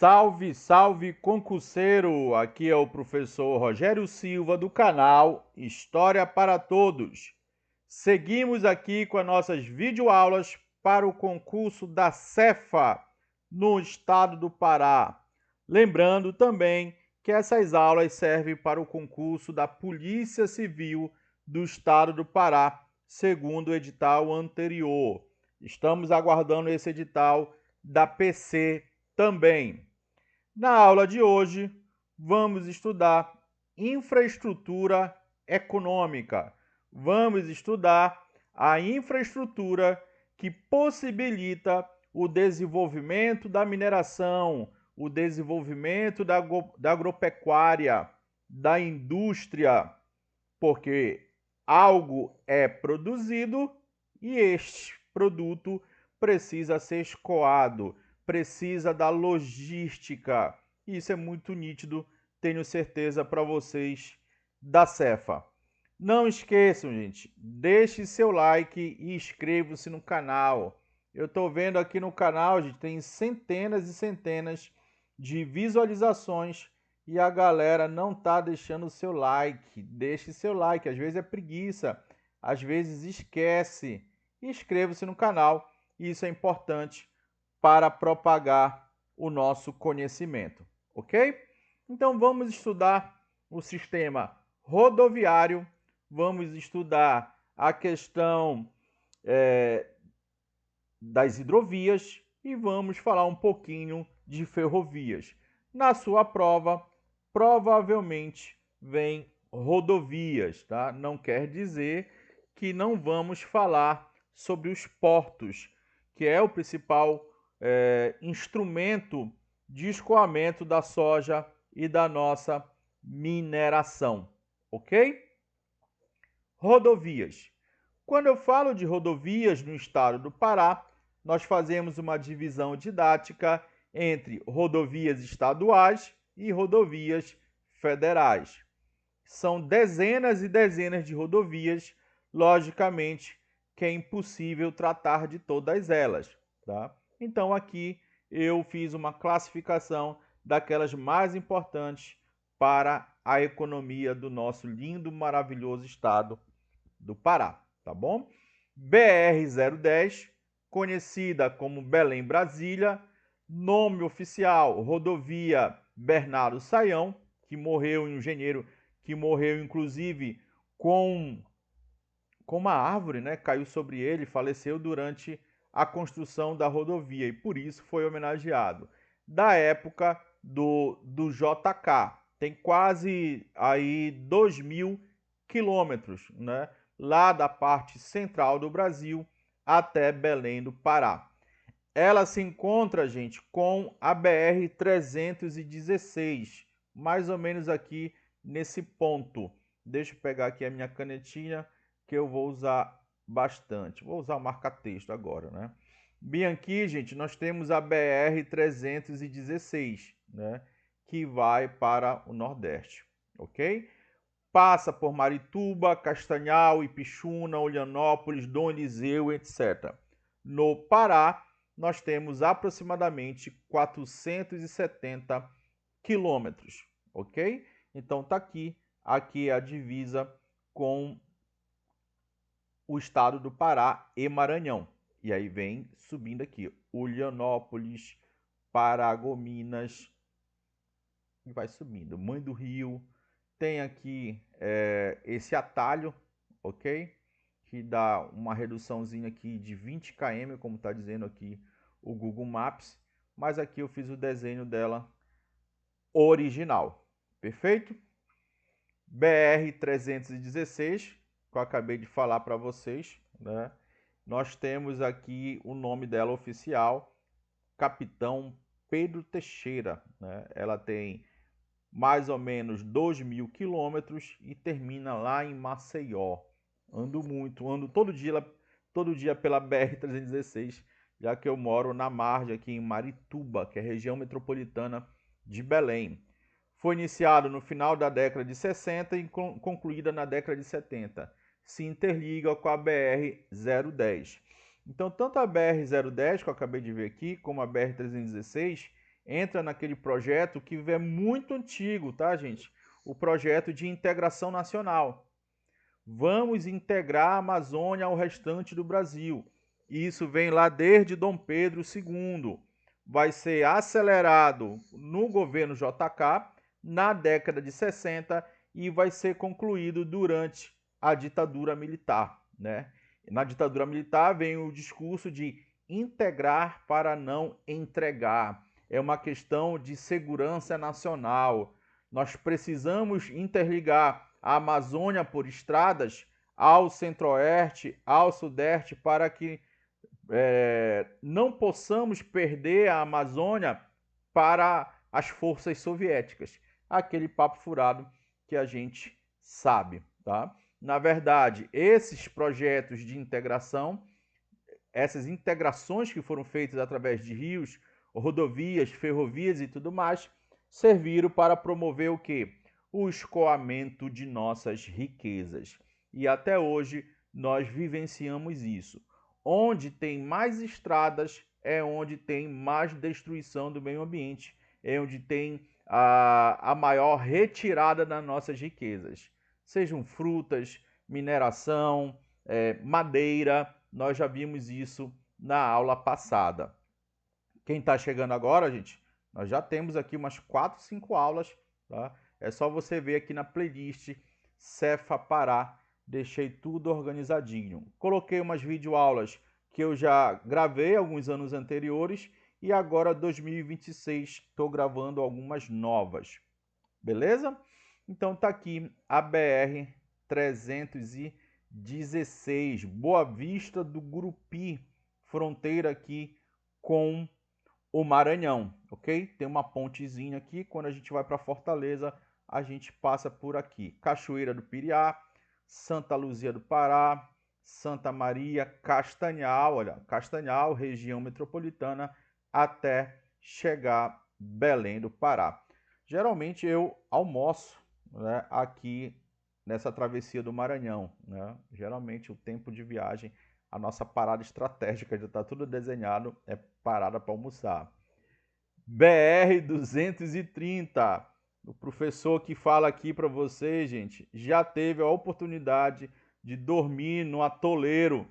Salve, salve concurseiro! Aqui é o professor Rogério Silva do canal História para Todos. Seguimos aqui com as nossas videoaulas para o concurso da Cefa no estado do Pará. Lembrando também que essas aulas servem para o concurso da Polícia Civil do estado do Pará, segundo o edital anterior. Estamos aguardando esse edital da PC também. Na aula de hoje, vamos estudar infraestrutura econômica. Vamos estudar a infraestrutura que possibilita o desenvolvimento da mineração, o desenvolvimento da agropecuária, da indústria, porque algo é produzido e este produto precisa ser escoado, precisa da logística. Isso é muito nítido, tenho certeza para vocês da Cefa. Não esqueçam, gente, deixe seu like e inscreva-se no canal. Eu estou vendo aqui no canal, gente, tem centenas e centenas de visualizações e a galera não tá deixando o seu like. Deixe seu like, às vezes é preguiça, às vezes esquece. Inscreva-se no canal, isso é importante para propagar o nosso conhecimento, ok? Então vamos estudar o sistema rodoviário, vamos estudar a questão das hidrovias e vamos falar um pouquinho de ferrovias. Na sua prova, provavelmente vem rodovias, tá? Não quer dizer que não vamos falar sobre os portos, que é o principal instrumento de escoamento da soja e da nossa mineração, ok? Rodovias. Quando eu falo de rodovias no estado do Pará, nós fazemos uma divisão didática entre rodovias estaduais e rodovias federais. São dezenas e dezenas de rodovias, logicamente que é impossível tratar de todas elas, tá? Então aqui eu fiz uma classificação daquelas mais importantes para a economia do nosso lindo, maravilhoso estado do Pará, tá bom? BR-010, conhecida como Belém-Brasília, nome oficial Rodovia Bernardo Saião, que morreu, um engenheiro que morreu inclusive com uma árvore, né? Caiu sobre ele, faleceu durante a construção da rodovia e por isso foi homenageado. Da época do JK, tem quase aí 2.000 quilômetros, né? Lá da parte central do Brasil até Belém do Pará. Ela se encontra, gente, com a BR-316, mais ou menos aqui nesse ponto. Deixa eu pegar aqui a minha canetinha, que eu vou usar bastante. Vou usar o marca-texto agora, né? Bem aqui, gente, nós temos a BR-316, né? Que vai para o Nordeste, ok? Passa por Marituba, Castanhal, Ipixuna, Olhanópolis, Dom Eliseu, etc. No Pará, nós temos aproximadamente 470 quilômetros, ok? Então tá aqui é a divisa com o estado do Pará e Maranhão. E aí vem subindo aqui, Olhanópolis, Paragominas, e vai subindo. Mãe do Rio, tem aqui esse atalho, ok? Que dá uma reduçãozinha aqui de 20 km, como está dizendo aqui o Google Maps. Mas aqui eu fiz o desenho dela original, perfeito? BR-316, que eu acabei de falar para vocês, né? Nós temos aqui o nome dela oficial, Capitão Pedro Teixeira, né? Ela tem mais ou menos 2.000 quilômetros e termina lá em Maceió. Ando muito, ando todo dia pela BR-316, já que eu moro na margem aqui em Marituba, que é a região metropolitana de Belém. Foi iniciado no final da década de 60 e concluída na década de 70. Se interliga com a BR-010. Então, tanto a BR-010, que eu acabei de ver aqui, como a BR-316, entra naquele projeto que é muito antigo, tá, gente? O projeto de integração nacional. Vamos integrar a Amazônia ao restante do Brasil. Isso vem lá desde Dom Pedro II. Vai ser acelerado no governo JK na década de 60 e vai ser concluído durante a ditadura militar, né? Na ditadura militar vem o discurso de integrar para não entregar. É uma questão de segurança nacional. Nós precisamos interligar a Amazônia por estradas ao centro-oeste, ao sudeste, para que não possamos perder a Amazônia para as forças soviéticas. Aquele papo furado que a gente sabe, tá? Na verdade, esses projetos de integração, essas integrações que foram feitas através de rios, rodovias, ferrovias e tudo mais, serviram para promover o quê? O escoamento de nossas riquezas. E até hoje nós vivenciamos isso. Onde tem mais estradas é onde tem mais destruição do meio ambiente, é onde tem a maior retirada das nossas riquezas. Sejam frutas, mineração, madeira, nós já vimos isso na aula passada. Quem está chegando agora, gente, nós já temos aqui umas 4, 5 aulas, tá? É só você ver aqui na playlist Cefa Pará, deixei tudo organizadinho. Coloquei umas videoaulas que eu já gravei alguns anos anteriores e agora 2026 estou gravando algumas novas, beleza? Então tá aqui a BR 316, Boa Vista do Gurupi, fronteira aqui com o Maranhão, ok? Tem uma pontezinha aqui, quando a gente vai para Fortaleza, a gente passa por aqui. Cachoeira do Piriá, Santa Luzia do Pará, Santa Maria, Castanhal, olha, Castanhal, região metropolitana, até chegar Belém do Pará. Geralmente eu almoço, né, aqui nessa travessia do Maranhão, né? Geralmente o tempo de viagem, a nossa parada estratégica já está tudo desenhado, é parada para almoçar. BR-230, o professor que fala aqui para vocês, gente, já teve a oportunidade de dormir no atoleiro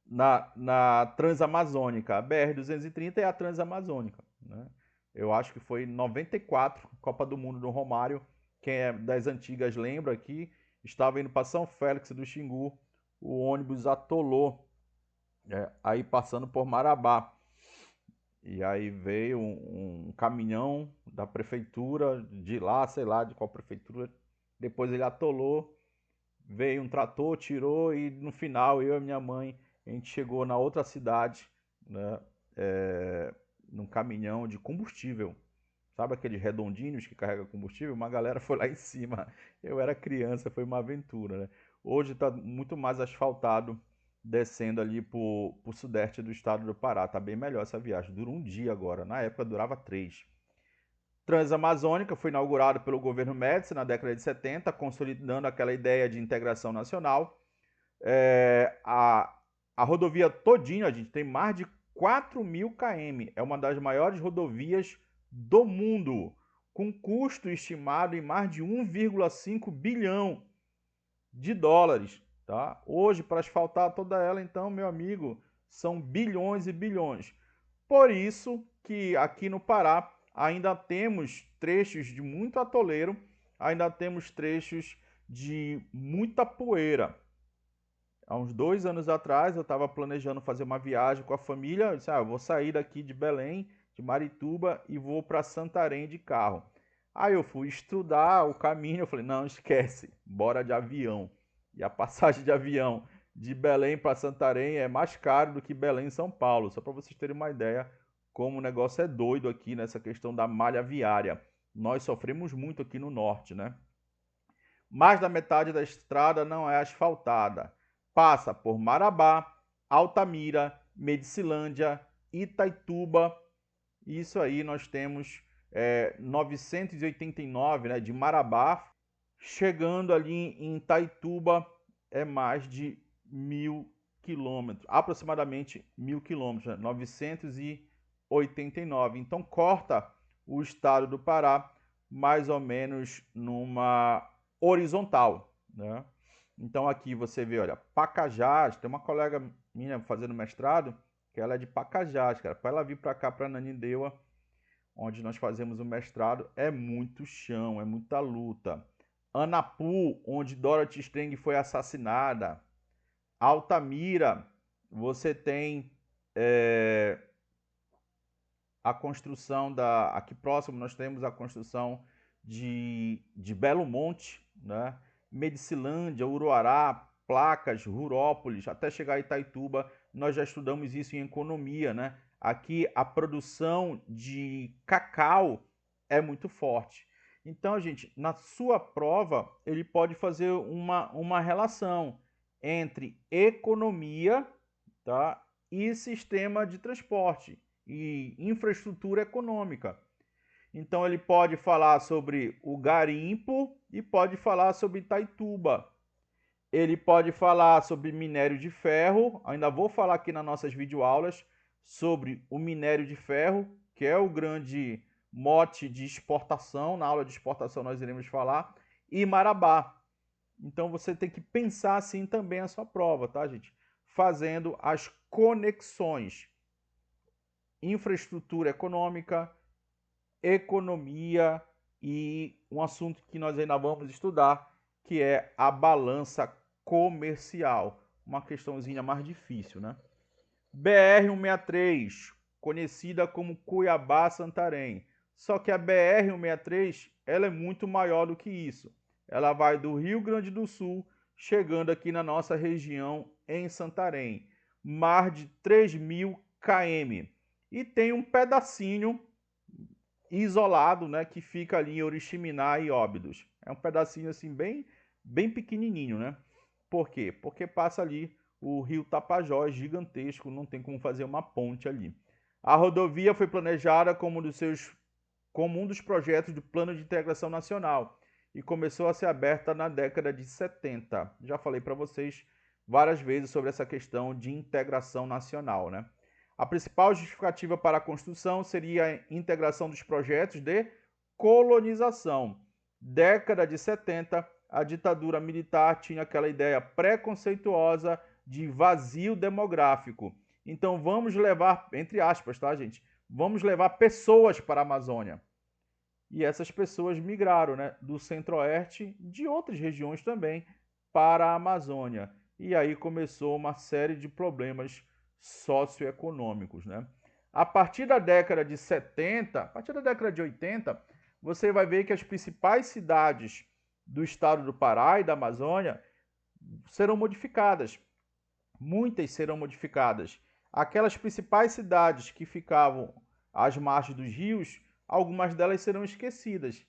na Transamazônica. A BR-230 é a Transamazônica, né? Eu acho que foi em 94, Copa do Mundo do Romário. Quem é das antigas lembra aqui, estava indo para São Félix do Xingu, o ônibus atolou, aí passando por Marabá. E aí veio um caminhão da prefeitura, de lá, sei lá de qual prefeitura, depois ele atolou, veio um trator, tirou e no final eu e minha mãe, a gente chegou na outra cidade, né, num caminhão de combustível. Sabe aqueles redondinhos que carregam combustível? Uma galera foi lá em cima. Eu era criança, foi uma aventura, né? Hoje está muito mais asfaltado, descendo ali para o sudeste do estado do Pará. Tá bem melhor essa viagem. Dura um dia agora. Na época durava 3. Transamazônica foi inaugurado pelo governo Médici na década de 70, consolidando aquela ideia de integração nacional. A rodovia todinha, a gente tem mais de 4.000 km. É uma das maiores rodovias do mundo, com custo estimado em mais de 1,5 bilhão de dólares. Tá? Hoje, para asfaltar toda ela, então, meu amigo, são bilhões e bilhões. Por isso que aqui no Pará ainda temos trechos de muito atoleiro, ainda temos trechos de muita poeira. Há uns 2 anos atrás, eu estava planejando fazer uma viagem com a família. Eu disse, eu vou sair daqui de Belém, de Marituba, e vou para Santarém de carro. Aí eu fui estudar o caminho, eu falei, não, esquece, bora de avião. E a passagem de avião de Belém para Santarém é mais caro do que Belém e São Paulo, só para vocês terem uma ideia como o negócio é doido aqui nessa questão da malha viária. Nós sofremos muito aqui no norte, né? Mais da metade da estrada não é asfaltada. Passa por Marabá, Altamira, Medicilândia, Itaituba. Isso aí nós temos 989, né, de Marabá, chegando ali em Itaituba é mais de 1.000 quilômetros, aproximadamente 1.000 quilômetros, né? 900 e 89. Então corta o estado do Pará mais ou menos numa horizontal, né? Então aqui você vê, olha, Pacajás, tem uma colega minha fazendo mestrado, que ela é de Pacajás, cara. Para ela vir para cá, para Nanindeua, onde nós fazemos o mestrado, é muito chão, é muita luta. Anapu, onde Dorothy String foi assassinada. Altamira, você tem a construção aqui próximo nós temos a construção de Belo Monte, né? Medicilândia, Uruará, Placas, Rurópolis, até chegar a Itaituba, nós já estudamos isso em economia, né? Aqui a produção de cacau é muito forte. Então, gente, na sua prova, ele pode fazer uma relação entre economia, tá, e sistema de transporte e infraestrutura econômica. Então ele pode falar sobre o garimpo e pode falar sobre Itaituba. Ele pode falar sobre minério de ferro. Ainda vou falar aqui nas nossas videoaulas sobre o minério de ferro, que é o grande mote de exportação. Na aula de exportação nós iremos falar. E Marabá. Então você tem que pensar assim também a sua prova, tá, gente? Fazendo as conexões. Infraestrutura econômica, economia e um assunto que nós ainda vamos estudar, que é a balança comercial. Uma questãozinha mais difícil, né? BR-163, conhecida como Cuiabá-Santarém. Só que a BR-163, ela é muito maior do que isso. Ela vai do Rio Grande do Sul, chegando aqui na nossa região, em Santarém. Mais de 3.000 km. E tem um pedacinho isolado, né, que fica ali em Oriximiná e Óbidos. É um pedacinho assim bem pequenininho, né? Por quê? Porque passa ali o rio Tapajós, gigantesco, não tem como fazer uma ponte ali. A rodovia foi planejada como um dos projetos do Plano de Integração Nacional e começou a ser aberta na década de 70. Já falei para vocês várias vezes sobre essa questão de integração nacional, né? A principal justificativa para a construção seria a integração dos projetos de colonização. Década de 70, a ditadura militar tinha aquela ideia preconceituosa de vazio demográfico. Então vamos levar, entre aspas, tá, gente? Vamos levar pessoas para a Amazônia. E essas pessoas migraram, né, do Centro-Oeste, de outras regiões também, para a Amazônia. E aí começou uma série de problemas socioeconômicos, né? A partir da década de 70, a partir da década de 80, você vai ver que as principais cidades do estado do Pará e da Amazônia serão modificadas. Muitas serão modificadas. Aquelas principais cidades que ficavam às margens dos rios, algumas delas serão esquecidas.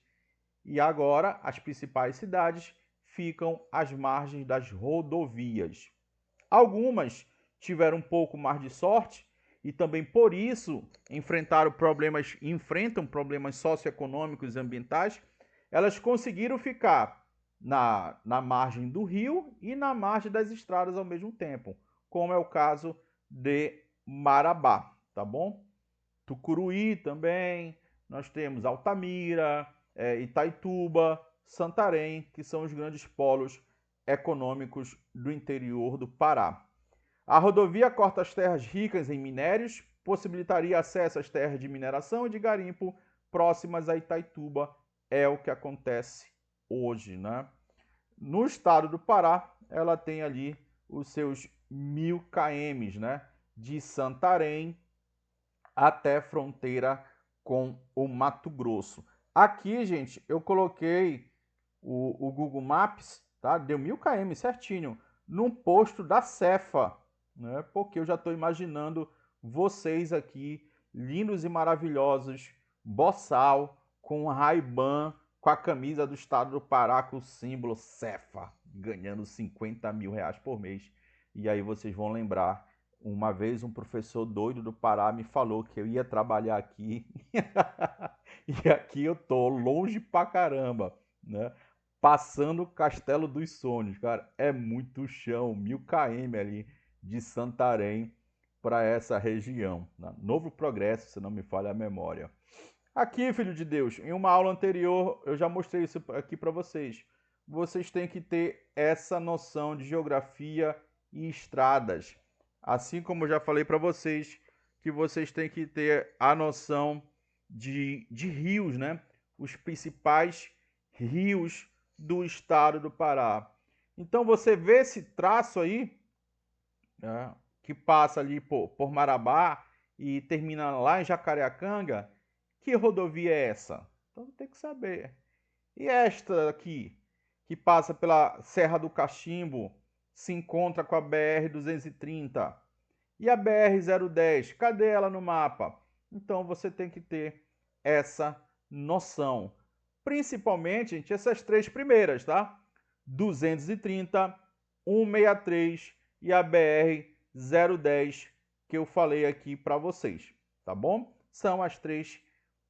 E agora as principais cidades ficam às margens das rodovias. Algumas tiveram um pouco mais de sorte e também por isso enfrentam problemas socioeconômicos e ambientais. Elas conseguiram ficar na margem do rio e na margem das estradas ao mesmo tempo, como é o caso de Marabá, tá bom? Tucuruí também, nós temos Altamira, Itaituba, Santarém, que são os grandes polos econômicos do interior do Pará. A rodovia corta as terras ricas em minérios, possibilitaria acesso às terras de mineração e de garimpo próximas a Itaituba, é o que acontece hoje, né? No estado do Pará, ela tem ali os seus 1.000 km, né? De Santarém até fronteira com o Mato Grosso. Aqui, gente, eu coloquei o Google Maps, tá? Deu 1.000 km certinho, num posto da Cefa, né? Porque eu já estou imaginando vocês aqui, lindos e maravilhosos, boçal, com Ray-Ban, com a camisa do estado do Pará, com o símbolo Cefa, ganhando 50 mil reais por mês. E aí vocês vão lembrar, uma vez um professor doido do Pará me falou que eu ia trabalhar aqui, e aqui eu tô, longe pra caramba, né? Passando o Castelo dos Sonhos, cara, é muito chão, 1.000 km ali de Santarém para essa região. Novo Progresso, se não me falha a memória. Aqui, filho de Deus, em uma aula anterior eu já mostrei isso aqui para vocês. Vocês têm que ter essa noção de geografia e estradas. Assim como eu já falei para vocês, que vocês têm que ter a noção de rios, né? Os principais rios do estado do Pará. Então você vê esse traço aí, né, que passa ali por Marabá e termina lá em Jacareacanga. Que rodovia é essa? Então tem que saber. E esta aqui, que passa pela Serra do Cachimbo, se encontra com a BR-230. E a BR-010, cadê ela no mapa? Então você tem que ter essa noção. Principalmente, gente, essas três primeiras, tá? 230, 163 e a BR-010 que eu falei aqui para vocês, tá bom? São as três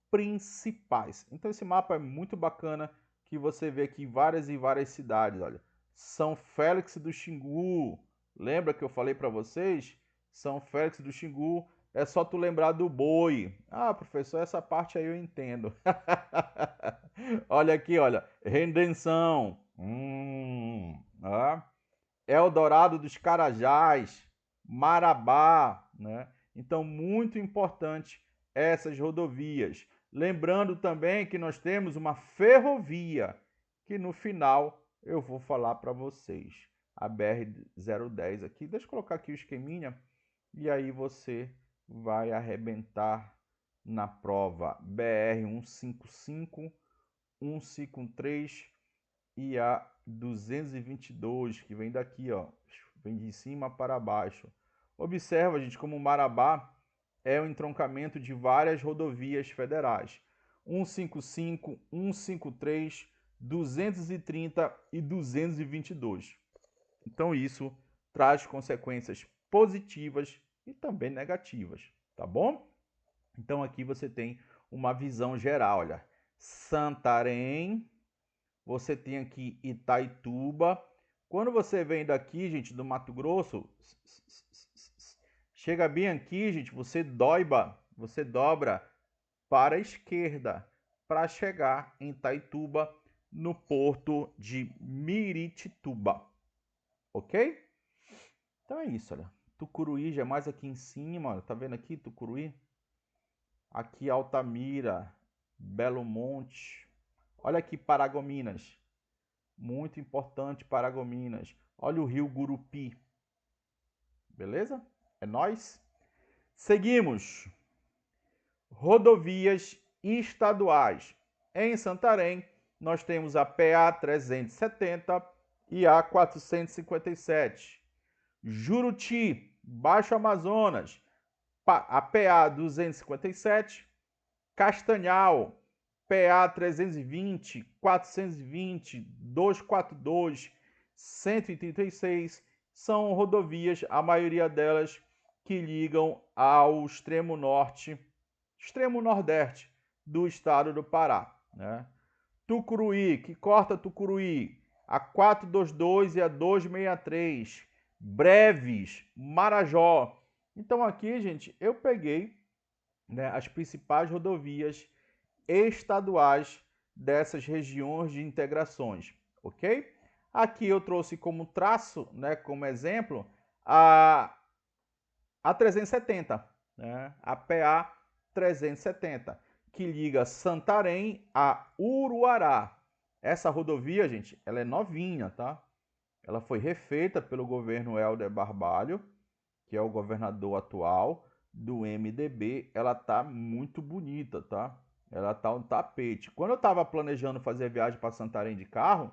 principais. Então esse mapa é muito bacana, que você vê aqui várias e várias cidades, olha. São Félix do Xingu, lembra que eu falei para vocês? São Félix do Xingu, é só tu lembrar do boi. Ah, professor, essa parte aí eu entendo. Olha aqui, olha, Redenção, Eldorado dos Carajás, Marabá, né? Então, muito importante essas rodovias. Lembrando também que nós temos uma ferrovia, que no final eu vou falar para vocês. A BR-010 aqui. Deixa eu colocar aqui o esqueminha e aí você vai arrebentar na prova. BR-155, 153 e a 222, que vem daqui, ó, vem de cima para baixo. Observa, gente, como o Marabá é o entroncamento de várias rodovias federais. 155, 153, 230 e 222. Então isso traz consequências positivas e também negativas, tá bom? Então aqui você tem uma visão geral, olha. Santarém, você tem aqui Itaituba. Quando você vem daqui, gente, do Mato Grosso, chega bem aqui, gente, você dobra para a esquerda para chegar em Itaituba, no porto de Miritituba. Ok? Então é isso, olha. Tucuruí já é mais aqui em cima, olha. Tá vendo aqui Tucuruí? Aqui Altamira, Belo Monte. Olha aqui Paragominas. Muito importante Paragominas. Olha o rio Gurupi. Beleza? É nóis? Seguimos. Rodovias estaduais. Em Santarém, nós temos a PA 370 e a 457. Juruti, Baixo Amazonas, a PA 257. Castanhal, PA 320, 420, 242, 136 são rodovias, a maioria delas que ligam ao extremo norte, extremo nordeste do estado do Pará, né? Tucuruí, que corta Tucuruí, a 422 e a 263, Breves, Marajó. Então aqui, gente, eu peguei, né, as principais rodovias estaduais dessas regiões de integrações, ok? Aqui eu trouxe como traço, né, como exemplo, a 370, né, a PA 370, que liga Santarém a Uruará. Essa rodovia, gente, ela é novinha, tá? Ela foi refeita pelo governo Helder Barbalho, que é o governador atual do MDB. Ela tá muito bonita, tá? Ela tá um tapete. Quando eu estava planejando fazer a viagem para Santarém de carro,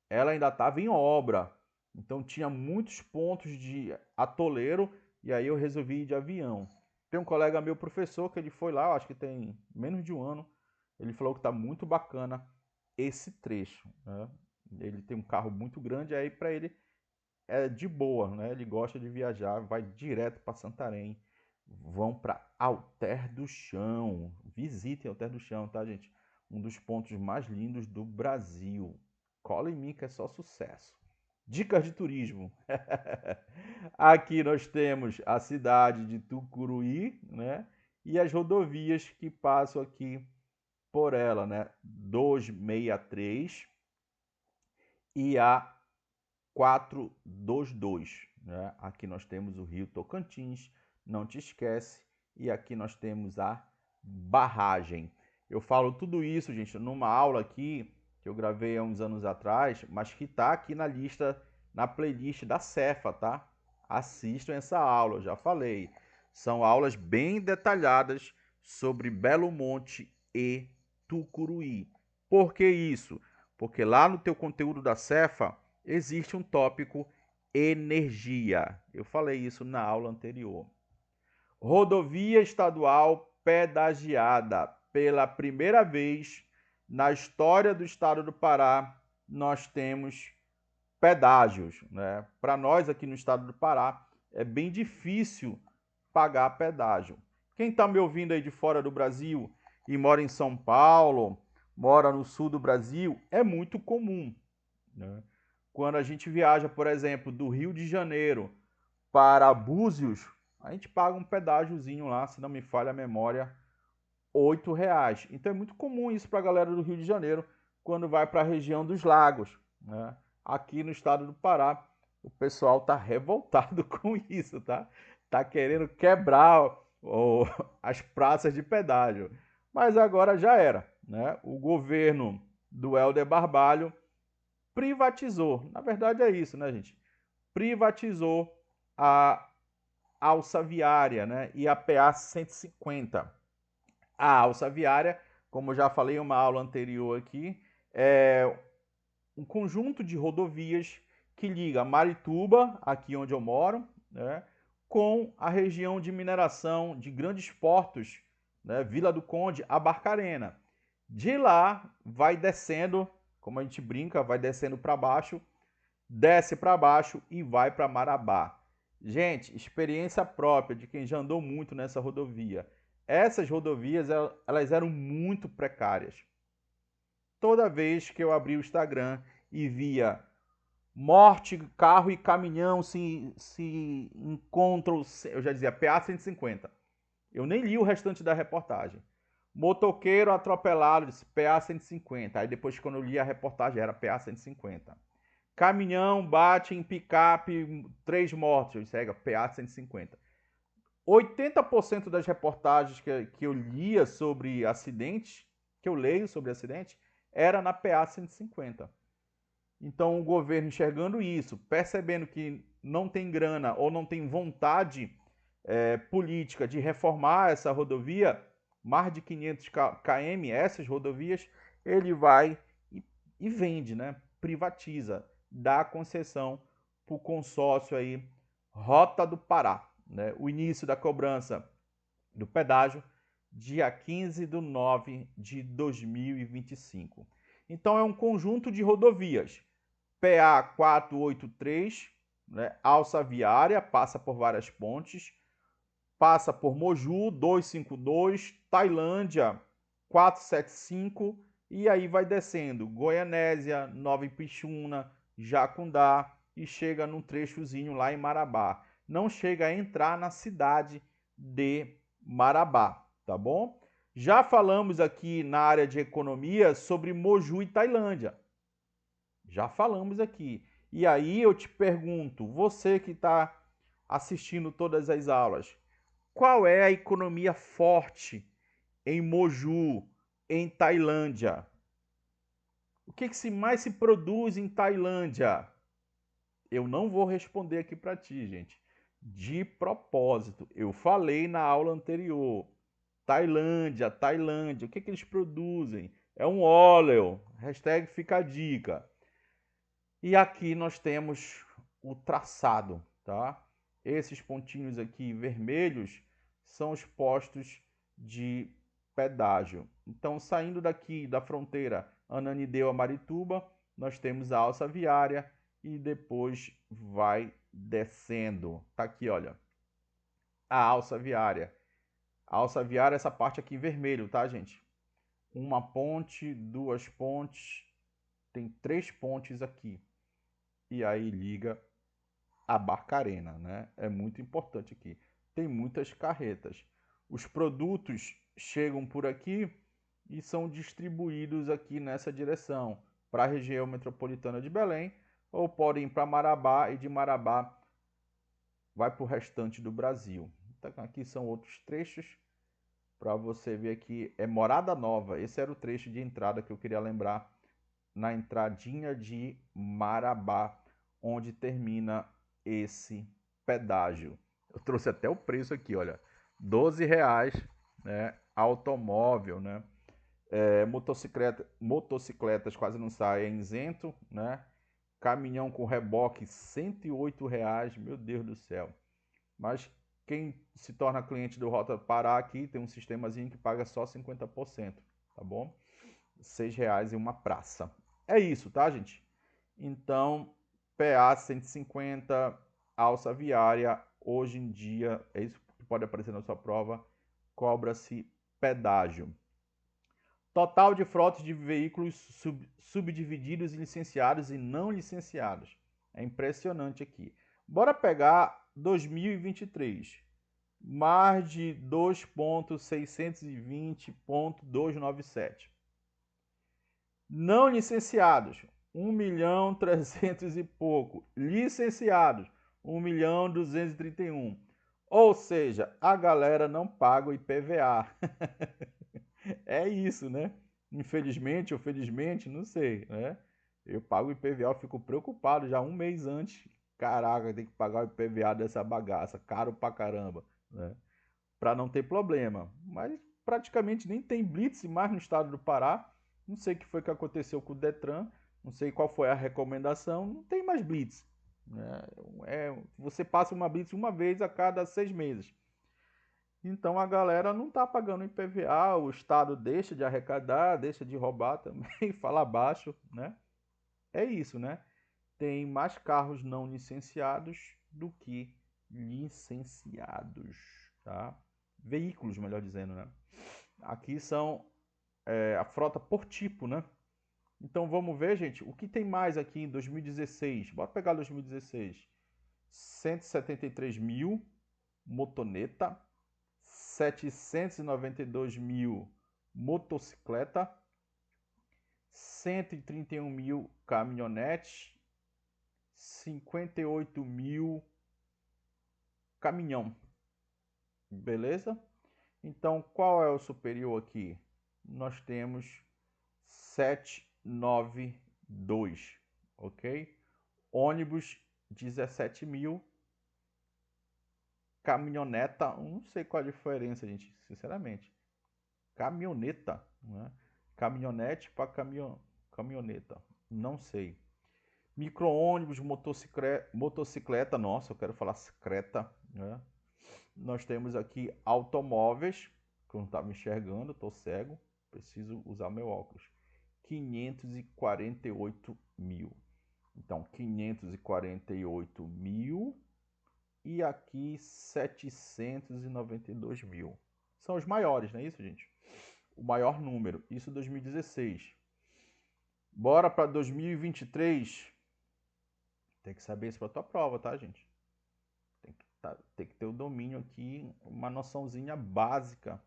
ela ainda estava em obra. Então tinha muitos pontos de atoleiro e aí eu resolvi ir de avião. Tem um colega meu, professor, que ele foi lá, acho que tem menos de um ano. Ele falou que tá muito bacana esse trecho, né? Ele tem um carro muito grande, aí para ele é de boa, né? Ele gosta de viajar, vai direto para Santarém. Vão para Alter do Chão. Visitem Alter do Chão, tá, gente? Um dos pontos mais lindos do Brasil. Cola em mim que é só sucesso. Dicas de turismo. Aqui nós temos a cidade de Tucuruí, né? E as rodovias que passam aqui por ela, né? 263 e a 422, né? Aqui nós temos o Rio Tocantins, não te esquece, e aqui nós temos a barragem. Eu falo tudo isso, gente, numa aula aqui que eu gravei há uns anos atrás, mas que tá aqui na lista, na playlist da Cefa, tá? Assistam essa aula, eu já falei. São aulas bem detalhadas sobre Belo Monte e Tucuruí. Por que isso? Porque lá no teu conteúdo da Cefa existe um tópico energia. Eu falei isso na aula anterior. Rodovia estadual pedagiada. Pela primeira vez na história do estado do Pará, nós temos pedágios, né? Para nós aqui no estado do Pará, é bem difícil pagar pedágio. Quem está me ouvindo aí de fora do Brasil e mora em São Paulo, mora no sul do Brasil, é muito comum, né? Quando a gente viaja, por exemplo, do Rio de Janeiro para Búzios, a gente paga um pedágiozinho lá, se não me falha a memória, R$ 8. Então é muito comum isso para a galera do Rio de Janeiro quando vai para a região dos lagos, né? Aqui no estado do Pará, o pessoal tá revoltado com isso, tá? Tá querendo quebrar as praças de pedágio. Mas agora já era, né? O governo do Helder Barbalho privatizou. Na verdade é isso, né, gente? Privatizou a alça viária, né? E a PA 150. A alça viária, como já falei em uma aula anterior aqui, é um conjunto de rodovias que liga Marituba, aqui onde eu moro, né, com a região de mineração de grandes portos, né, Vila do Conde, a Barcarena. De lá vai descendo, como a gente brinca, vai descendo para baixo, desce para baixo e vai para Marabá. Gente, experiência própria de quem já andou muito nessa rodovia. Essas rodovias, elas eram muito precárias. Toda vez que eu abri o Instagram e via morte, carro e caminhão se encontram, eu já dizia PA 150. Eu nem li o restante da reportagem. Motoqueiro atropelado, disse PA 150. Aí depois, quando eu li a reportagem, era PA 150. Caminhão bate em picape, 3 mortos, eu disse, PA 150. 80% das reportagens que eu lia sobre acidentes, que eu leio sobre acidentes, era na PA 150. Então o governo enxergando isso, percebendo que não tem grana ou não tem vontade política de reformar essa rodovia, mais de 500 km, essas rodovias, ele vai e vende, né? Privatiza, dá concessão para o consórcio aí, Rota do Pará. Né? O início da cobrança do pedágio, dia 15 de 9 de 2025. Então é um conjunto de rodovias. PA 483, né, alça viária, passa por várias pontes, passa por Moju 252, Tailândia 475 e aí vai descendo Goianésia, Nova Ipixuna, Jacundá e chega num trechozinho lá em Marabá. Não chega a entrar na cidade de Marabá, tá bom? Já falamos aqui na área de economia sobre Moju e Tailândia. Já falamos aqui. E aí eu te pergunto, você que está assistindo todas as aulas, qual é a economia forte em Moju, em Tailândia? O que mais se produz em Tailândia? Eu não vou responder aqui para ti, gente. De propósito, eu falei na aula anterior. Tailândia, Tailândia, o que eles produzem? É um óleo. Hashtag fica a dica. E aqui nós temos o traçado, tá? Esses pontinhos aqui vermelhos são os postos de pedágio. Então, saindo daqui da fronteira Ananindeua a Marituba, nós temos a alça viária e depois vai descendo. Tá aqui, olha, a alça viária. A alça viária é essa parte aqui em vermelho, tá, gente? Uma ponte, duas pontes, tem 3 pontes aqui. e aí liga a Barcarena, né? É muito importante aqui. Tem muitas carretas. Os produtos chegam por aqui e são distribuídos aqui nessa direção, para a região metropolitana de Belém, ou podem ir para Marabá, e de Marabá vai para o restante do Brasil. Então, aqui são outros trechos para você ver aqui. É Morada Nova. Esse era o trecho de entrada que eu queria lembrar, na entradinha de Marabá, onde termina esse pedágio. Eu trouxe até o preço aqui, olha, R$ 12, né? Automóvel, né? Motocicletas quase não saem, é isento, né? Caminhão com reboque, R$ 108, meu Deus do céu. Mas quem se torna cliente do Rota Pará aqui tem um sistemazinho que paga só 50%, tá bom? R$ 6 em uma praça. É isso, tá, gente? Então, PA 150, alça viária, hoje em dia, é isso que pode aparecer na sua prova, cobra-se pedágio. Total de frotas de veículos subdivididos em licenciados e não licenciados. É impressionante aqui. Bora pegar 2023. Mais de 2.620.297. Não licenciados, 1.300.000 e pouco. Licenciados, 1.231.000. Ou seja, a galera não paga o IPVA. É isso, né? Infelizmente ou felizmente, não sei, né? Eu pago o IPVA, eu fico preocupado já um mês antes. Caraca, tem que pagar o IPVA dessa bagaça, caro pra caramba, né? Para não ter problema. Mas praticamente nem tem blitz mais no estado do Pará. Não sei o que foi que aconteceu com o Detran, não sei qual foi a recomendação, não tem mais blitz. Né? Você passa uma blitz uma vez a cada 6 meses. Então a galera não está pagando IPVA, o Estado deixa de arrecadar, deixa de roubar também, fala baixo, né? É isso, né? Tem mais carros não licenciados do que licenciados, tá? Veículos, melhor dizendo, né? Aqui são a frota por tipo, né? Então vamos ver, gente, o que tem mais aqui em 2016. Bora pegar 2016. 173.000 motoneta, 792.000 motocicleta, 131.000 caminhonetes, 58.000 caminhão. Beleza? Então, qual é o superior aqui? Nós temos 792, ok? Ônibus, 17.000. Caminhoneta, não sei qual a diferença, gente, sinceramente. Caminhoneta, né? Caminhonete para caminhoneta, não sei. Micro-ônibus, motocicleta, nossa, eu quero falar secreta, né? Nós temos aqui automóveis, que eu não estava enxergando, estou cego, preciso usar meu óculos. 548.000. Então, 548.000 e aqui 792.000. São os maiores, não é isso, gente? O maior número, isso 2016. Bora para 2023. Tem que saber isso para tua prova, tá, gente? Tem que ter o domínio aqui, uma noçãozinha básica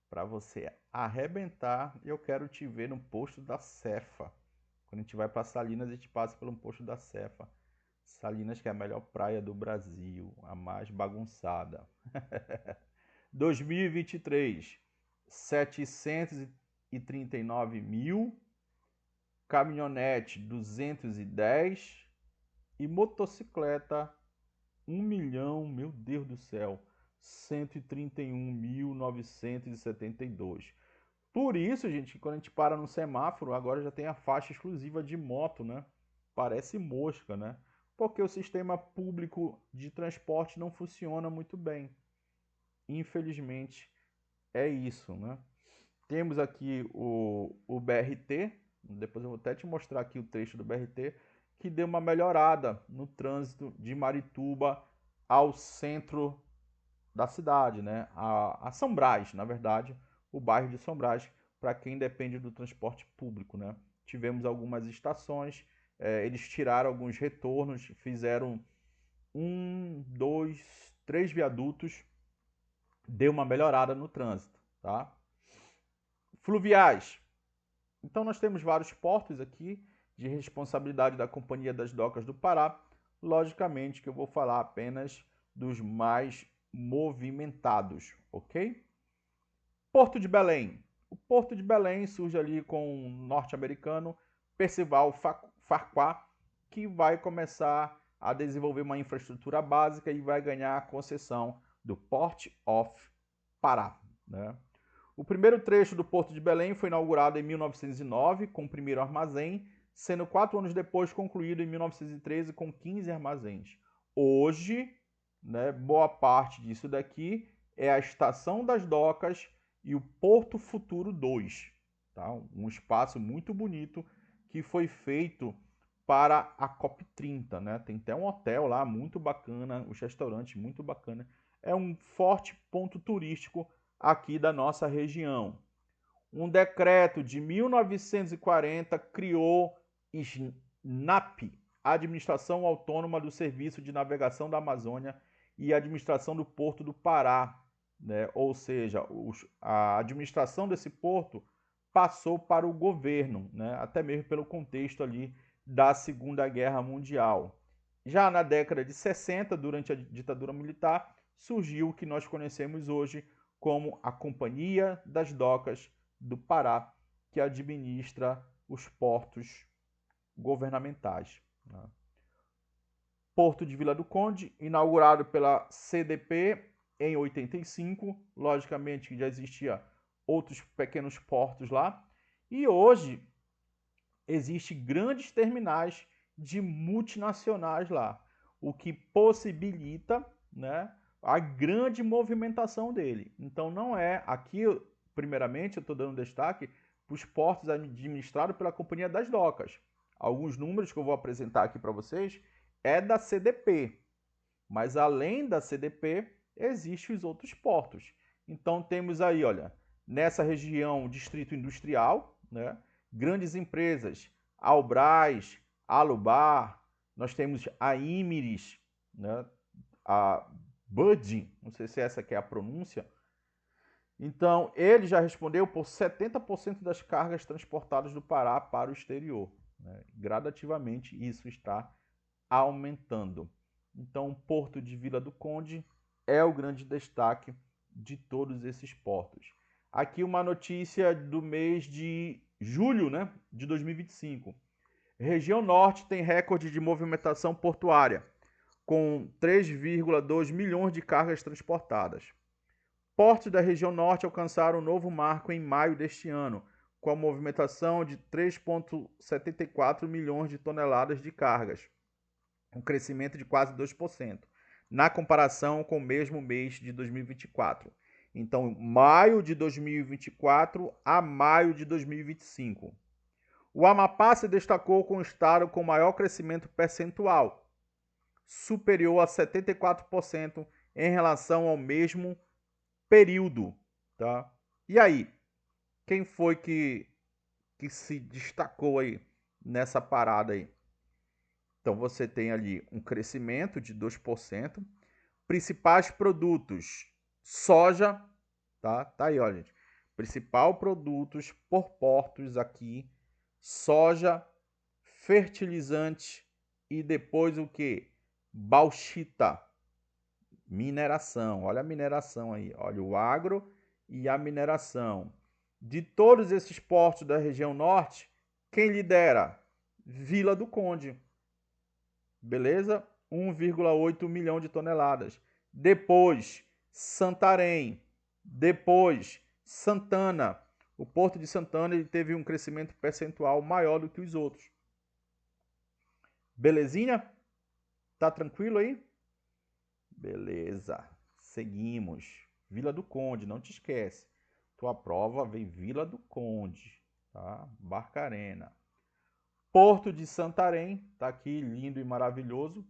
para você arrebentar. Eu quero te ver no posto da Cefa. Quando a gente vai para Salinas, a gente passa pelo posto da Cefa. Salinas, que é a melhor praia do Brasil, a mais bagunçada. 2023, 739.000, caminhonete 210 e motocicleta 1 milhão, meu Deus do céu, 131.972. Por isso, gente, quando a gente para no semáforo, agora já tem a faixa exclusiva de moto, né? Parece mosca, né? Porque o sistema público de transporte não funciona muito bem. Infelizmente, é isso, né? Temos aqui o BRT, depois eu vou até te mostrar aqui o trecho do BRT, que deu uma melhorada no trânsito de Marituba ao centro da cidade, né? A São Brás, na verdade, o bairro de São Brás, para quem depende do transporte público, né? Tivemos algumas estações eles tiraram alguns retornos, fizeram 1, 2, 3 viadutos, deu uma melhorada no trânsito, tá? Fluviais. Então nós temos vários portos aqui de responsabilidade da Companhia das Docas do Pará. Logicamente que eu vou falar apenas dos mais movimentados, ok? Porto de Belém. O Porto de Belém surge ali com o norte-americano Percival Farquhar, que vai começar a desenvolver uma infraestrutura básica e vai ganhar a concessão do Port of Pará, né? O primeiro trecho do Porto de Belém foi inaugurado em 1909, com o primeiro armazém, sendo 4 anos depois concluído em 1913 com 15 armazéns. Hoje, né, boa parte disso daqui é a Estação das Docas e o Porto Futuro 2, tá? Um espaço muito bonito que foi feito para a COP30, né? Tem até um hotel lá muito bacana, os restaurantes muito bacana. É um forte ponto turístico aqui da nossa região. Um decreto de 1940 criou SNAP, Administração Autônoma do Serviço de Navegação da Amazônia e Administração do Porto do Pará, né? Ou seja, a administração desse porto passou para o governo, né? Até mesmo pelo contexto ali da Segunda Guerra Mundial. Já na década de 60, durante a ditadura militar, surgiu o que nós conhecemos hoje como a Companhia das Docas do Pará, que administra os portos governamentais. Porto de Vila do Conde, inaugurado pela CDP em 85, logicamente que já existia outros pequenos portos lá, e hoje existem grandes terminais de multinacionais lá, o que possibilita, né, a grande movimentação dele. Então não é, aqui primeiramente eu estou dando destaque para os portos administrados pela Companhia das Docas. Alguns números que eu vou apresentar aqui para vocês é da CDP, mas além da CDP existem os outros portos. Então temos aí, olha, nessa região Distrito Industrial, né, grandes empresas, Albras, Alubar, nós temos a Imeris, né, a Budin, não sei se essa aqui é a pronúncia. Então, ele já respondeu por 70% das cargas transportadas do Pará para o exterior, né? Gradativamente, isso está aumentando. Então, o Porto de Vila do Conde é o grande destaque de todos esses portos. Aqui uma notícia do mês de julho, né, de 2025. Região Norte tem recorde de movimentação portuária, com 3,2 milhões de cargas transportadas. Portos da região norte alcançaram um novo marco em maio deste ano, com a movimentação de 3,74 milhões de toneladas de cargas, um crescimento de quase 2%, na comparação com o mesmo mês de 2024. Então, maio de 2024 a maio de 2025. O Amapá se destacou com o estado com maior crescimento percentual, superior a 74% em relação ao mesmo período, tá? E aí, quem foi que se destacou aí nessa parada aí? Então você tem ali um crescimento de 2%, principais produtos, soja, tá? Tá aí, olha, gente. Principal produtos por portos aqui, soja, fertilizante e depois o que? Bauxita, mineração. Olha a mineração aí, olha o agro e a mineração. De todos esses portos da região norte, quem lidera? Vila do Conde. Beleza? 1,8 milhão de toneladas. Depois, Santarém. Depois, Santana. O Porto de Santana ele teve um crescimento percentual maior do que os outros. Belezinha? Tá tranquilo aí? Beleza. Seguimos. Vila do Conde, não te esquece. Tua prova vem Vila do Conde, tá? Barcarena. Porto de Santarém, tá aqui lindo e maravilhoso.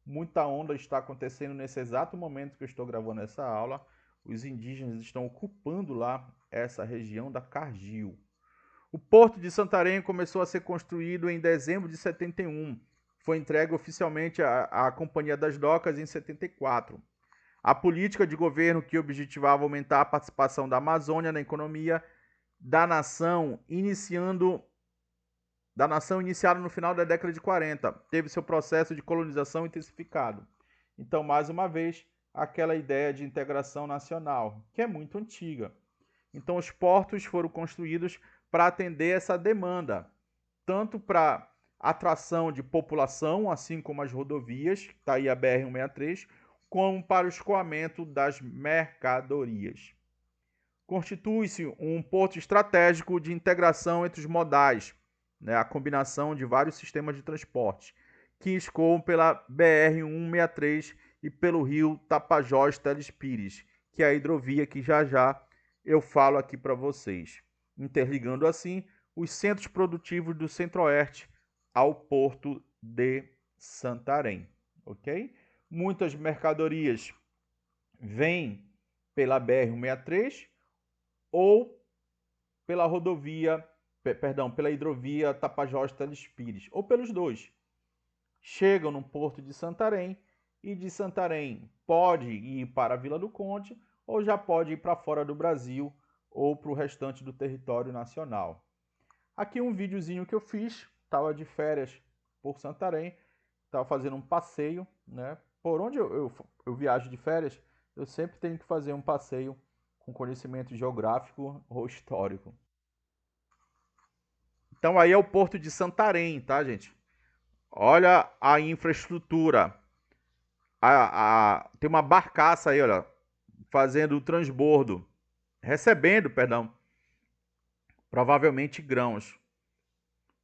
Muita onda está acontecendo nesse exato momento que eu estou gravando essa aula. Os indígenas estão ocupando lá essa região da Cargill. O Porto de Santarém começou a ser construído em dezembro de 71. Foi entregue oficialmente à Companhia das Docas em 74. A política de governo que objetivava aumentar a participação da Amazônia na economia da nação, iniciada no final da década de 40, teve seu processo de colonização intensificado. Então, mais uma vez, aquela ideia de integração nacional, que é muito antiga. Então, os portos foram construídos para atender essa demanda, tanto para atração de população, assim como as rodovias, está aí a BR-163, como para o escoamento das mercadorias. Constitui-se um porto estratégico de integração entre os modais, né, a combinação de vários sistemas de transporte, que escoam pela BR-163 e pelo rio Tapajós-Telespires, que é a hidrovia que já eu falo aqui para vocês, interligando assim os centros produtivos do Centro-Oeste ao Porto de Santarém, ok? Muitas mercadorias vêm pela BR-163 ou pela pela hidrovia Tapajós-Telespires, ou pelos dois. Chegam no Porto de Santarém e de Santarém pode ir para a Vila do Conde ou já pode ir para fora do Brasil ou para o restante do território nacional. Aqui um videozinho que eu fiz, estava de férias por Santarém, estava fazendo um passeio, né? Por onde eu viajo de férias, eu sempre tenho que fazer um passeio com conhecimento geográfico ou histórico. Então aí é o Porto de Santarém, tá, gente? Olha a infraestrutura. Tem uma barcaça aí, olha, fazendo o transbordo, recebendo, perdão, provavelmente grãos.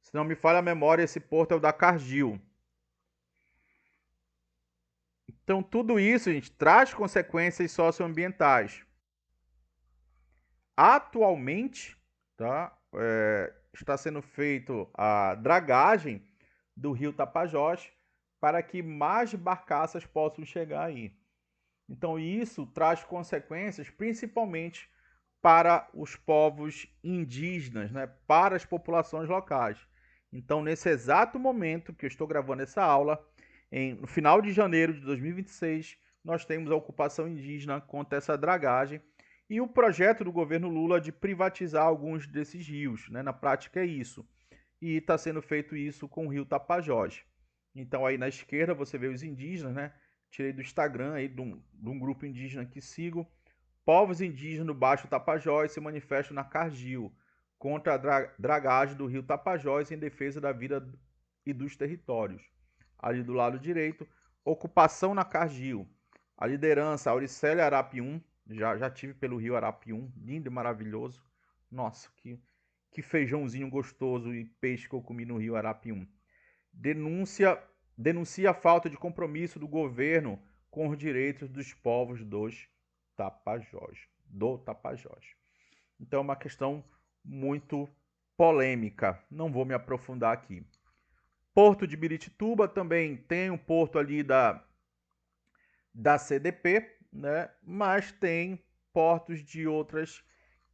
Se não me falha a memória, esse porto é o da Cargill. Então tudo isso, gente, traz consequências socioambientais. Atualmente, tá, está sendo feito a dragagem do rio Tapajós para que mais barcaças possam chegar aí. Então isso traz consequências principalmente para os povos indígenas, né, para as populações locais. Então, nesse exato momento que eu estou gravando essa aula, no final de janeiro de 2026, nós temos a ocupação indígena contra essa dragagem e o projeto do governo Lula de privatizar alguns desses rios, né? Na prática é isso. E está sendo feito isso com o rio Tapajós. Então aí na esquerda você vê os indígenas, né? Tirei do Instagram aí de um grupo indígena que sigo. Povos indígenas do Baixo Tapajós se manifestam na Cargill contra a dragagem do rio Tapajós em defesa da vida e dos territórios. Ali do lado direito, ocupação na Cargill. A liderança Auricélia Arapium, já tive pelo rio Arapium, lindo e maravilhoso. Nossa, que feijãozinho gostoso e peixe que eu comi no rio Arapium. Denuncia a falta de compromisso do governo com os direitos dos povos do Tapajós. Então é uma questão muito polêmica. Não vou me aprofundar aqui. Porto de Birituba também tem um porto ali da CDP, né? Mas tem portos de outras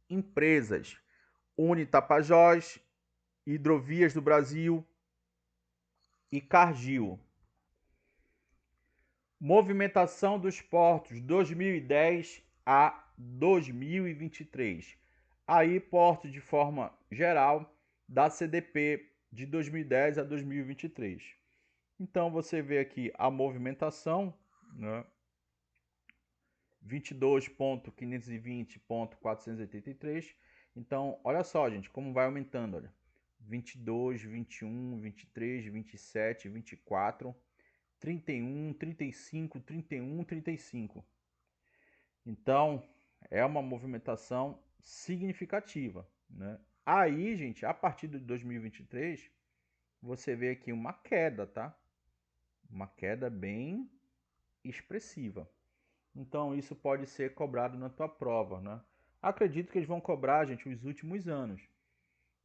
empresas. Unitapajós, Hidrovias do Brasil e Cargill. Movimentação dos portos 2010 a 2023. Aí, porto de forma geral da CDP de 2010 a 2023. Então, você vê aqui a movimentação, né? 22.520.483. Então, olha só, gente, como vai aumentando, olha. 22, 21, 23, 27, 24, 31, 35, 31, 35. Então, é uma movimentação significativa, né? Aí, gente, a partir de 2023, você vê aqui uma queda, tá? Uma queda bem expressiva. Então, isso pode ser cobrado na tua prova, né? Acredito que eles vão cobrar, gente, os últimos anos.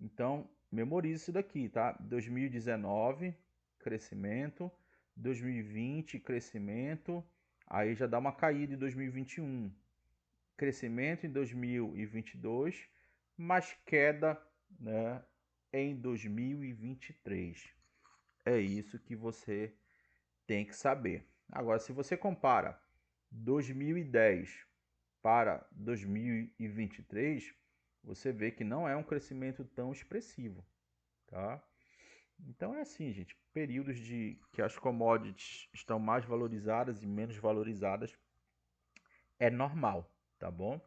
Então, memorize isso daqui, tá? 2019, crescimento. 2020, crescimento. Aí já dá uma caída em 2021. Crescimento em 2022, mas queda né, em 2023. É isso que você tem que saber. Agora, se você compara 2010 para 2023, você vê que não é um crescimento tão expressivo, tá? Então é assim, gente, períodos de que as commodities estão mais valorizadas e menos valorizadas é normal, tá bom?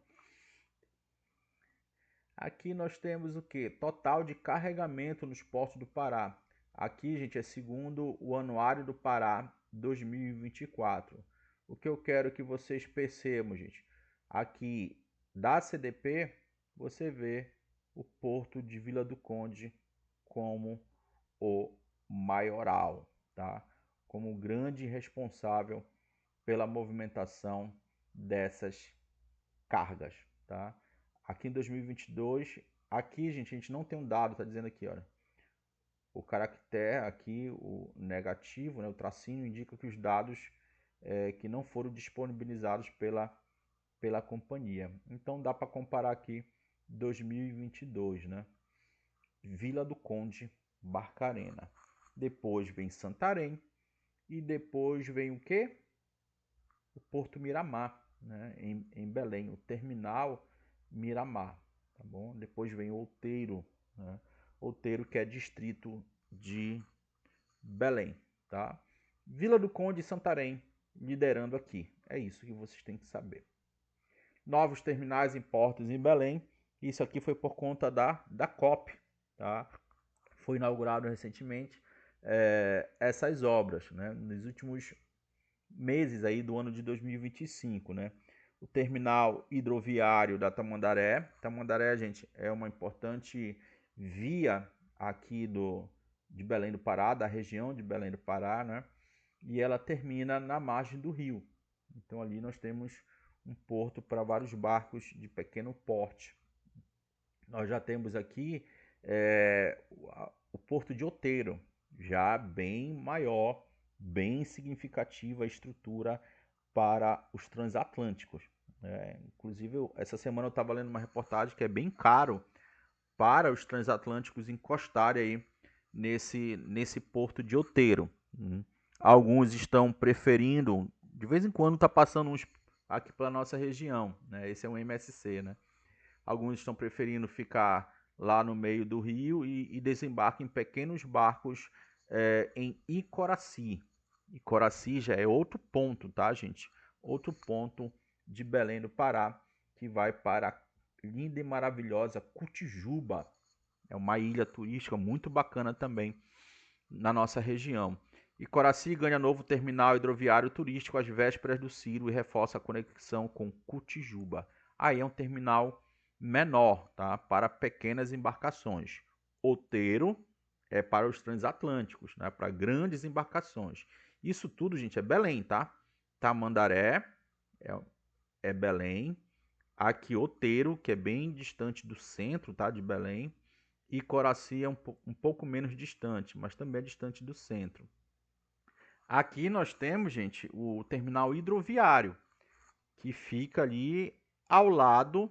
Aqui nós temos o que? Total de carregamento nos portos do Pará. Aqui, gente, é segundo o Anuário do Pará 2024. O que eu quero que vocês percebam, gente, aqui da CDP, você vê o Porto de Vila do Conde como o maioral, tá? Como o grande responsável pela movimentação dessas cargas, tá? Aqui em 2022, aqui, gente, a gente não tem um dado, tá dizendo aqui, olha, o caractere aqui, o negativo, né, o tracinho, indica que os dados que não foram disponibilizados pela companhia. Então dá para comparar aqui 2022, né? Vila do Conde, Barcarena. Depois vem Santarém e depois vem o quê? O Porto Miramar, né? em Belém, o terminal Miramar, tá bom? Depois vem Outeiro, né? Outeiro, que é distrito de Belém, tá? Vila do Conde e Santarém liderando aqui. É isso que vocês têm que saber. Novos terminais em portos em Belém. Isso aqui foi por conta da COP, tá? Foi inaugurado recentemente essas obras, né? Nos últimos meses aí do ano de 2025, né? O terminal hidroviário da Tamandaré. Tamandaré, gente, é uma importante via aqui de Belém do Pará, da região de Belém do Pará, né? E ela termina na margem do rio. Então ali nós temos um porto para vários barcos de pequeno porte. Nós já temos aqui o porto de Outeiro, já bem maior, bem significativa a estrutura para os transatlânticos. Inclusive, essa semana eu estava lendo uma reportagem que é bem caro para os transatlânticos encostarem aí nesse porto de Outeiro. Alguns estão preferindo, de vez em quando está passando uns aqui pela nossa região, né? Esse é um MSC, né? Alguns estão preferindo ficar lá no meio do rio e desembarcam em pequenos barcos em Icoraci. Icoraci já é outro ponto, tá, gente? Outro ponto de Belém do Pará, que vai para a linda e maravilhosa Cotijuba. É uma ilha turística muito bacana também na nossa região. Icoraci ganha novo terminal hidroviário turístico às vésperas do Ciro e reforça a conexão com Cotijuba. Aí é um terminal menor, tá? Para pequenas embarcações. Outeiro é para os transatlânticos, né? Para grandes embarcações. Isso tudo, gente, é Belém, tá? Tamandaré é Belém. Aqui Outeiro, que é bem distante do centro, tá? De Belém. E Coraci é um pouco menos distante, mas também é distante do centro. Aqui nós temos, gente, o terminal hidroviário, que fica ali ao lado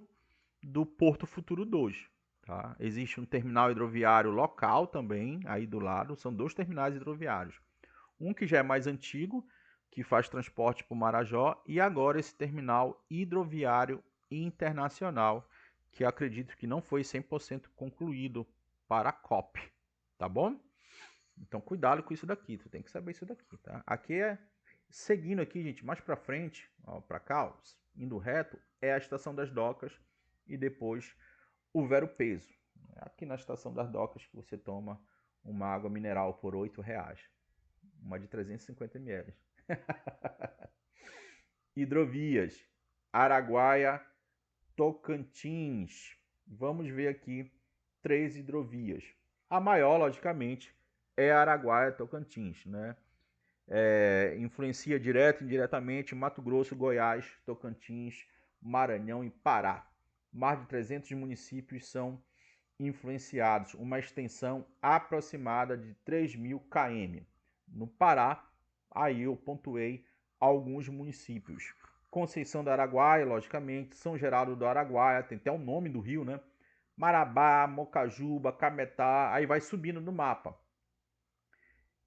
do Porto Futuro 2. Tá? Existe um terminal hidroviário local também, aí do lado, são dois terminais hidroviários. Um que já é mais antigo, que faz transporte para o Marajó, e agora esse terminal hidroviário internacional, que acredito que não foi 100% concluído para a COP, tá bom? Então cuidado com isso daqui, tu tem que saber isso daqui, tá? Aqui seguindo aqui, gente, mais para frente, para cá, indo reto, é a Estação das Docas e depois o Vero Peso. Aqui na Estação das Docas que você toma uma água mineral por R$8, uma de 350 ml. Hidrovias, Araguaia, Tocantins. Vamos ver aqui 3 hidrovias. A maior, logicamente, é Araguaia, Tocantins, né? Influencia direto e indiretamente Mato Grosso, Goiás, Tocantins, Maranhão e Pará. Mais de 300 municípios são influenciados, uma extensão aproximada de 3.000 km. No Pará, aí eu pontuei alguns municípios. Conceição do Araguaia, logicamente, São Geraldo do Araguaia, tem até o nome do rio, né? Marabá, Mocajuba, Cametá, aí vai subindo no mapa.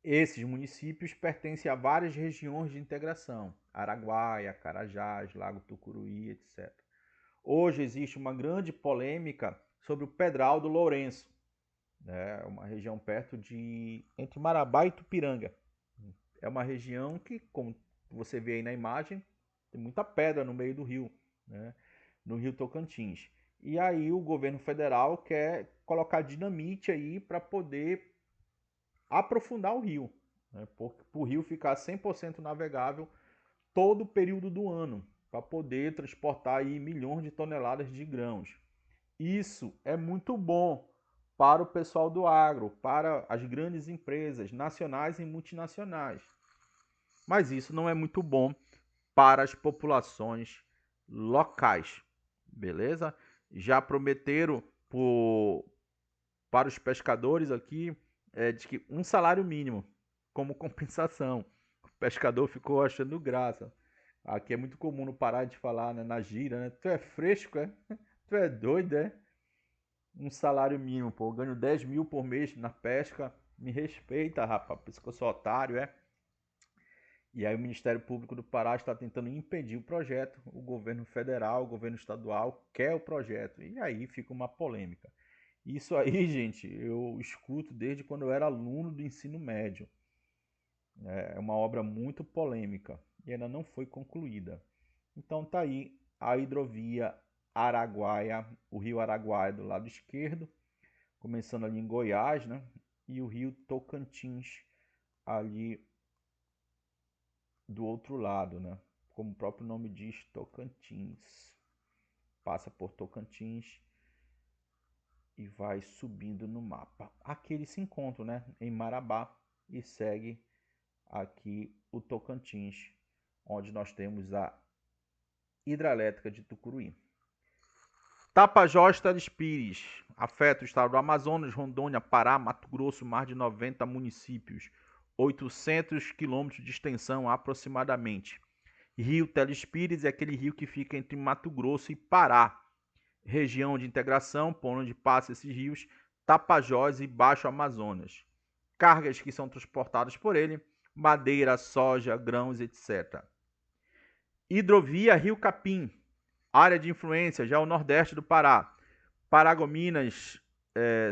Esses municípios pertencem a várias regiões de integração, Araguaia, Carajás, Lago Tucuruí, etc. Hoje existe uma grande polêmica sobre o Pedral do Lourenço, né? Uma região perto de entre Marabá e Tupiranga. É uma região que, como você vê aí na imagem, tem muita pedra no meio do rio, né? No rio Tocantins. E aí o governo federal quer colocar dinamite aí para poder aprofundar o rio, né? Para o rio ficar 100% navegável todo o período do ano, para poder transportar aí milhões de toneladas de grãos. Isso é muito bom para o pessoal do agro, para as grandes empresas nacionais e multinacionais. Mas isso não é muito bom para as populações locais, beleza? Já prometeram para os pescadores aqui de que um salário mínimo como compensação. O pescador ficou achando graça. Aqui é muito comum no Pará de falar, né, na gíria, né? Tu é fresco, é? Tu é doido, é? Um salário mínimo, pô. Eu ganho 10 mil por mês na pesca. Me respeita, rapaz. Pensa que eu sou otário, é? E aí o Ministério Público do Pará está tentando impedir o projeto. O governo federal, o governo estadual quer o projeto. E aí fica uma polêmica. Isso aí, gente, eu escuto desde quando eu era aluno do ensino médio. É uma obra muito polêmica e ainda não foi concluída. Então tá aí a hidrovia Araguaia, o rio Araguaia do lado esquerdo, começando ali em Goiás, né? E o rio Tocantins ali do outro lado, né? Como o próprio nome diz, Tocantins. Passa por Tocantins e vai subindo no mapa. Aqui eles se encontram, né? Em Marabá e segue aqui o Tocantins, onde nós temos a hidrelétrica de Tucuruí. Tapajós, Teles Pires, afeta o estado do Amazonas, Rondônia, Pará, Mato Grosso, mais de 90 municípios, 800 quilômetros de extensão aproximadamente. Rio Teles Pires é aquele rio que fica entre Mato Grosso e Pará. Região de integração, por onde passam esses rios, Tapajós e Baixo Amazonas. Cargas que são transportadas por ele, madeira, soja, grãos, etc. Hidrovia Rio Capim, área de influência, já o nordeste do Pará. Paragominas,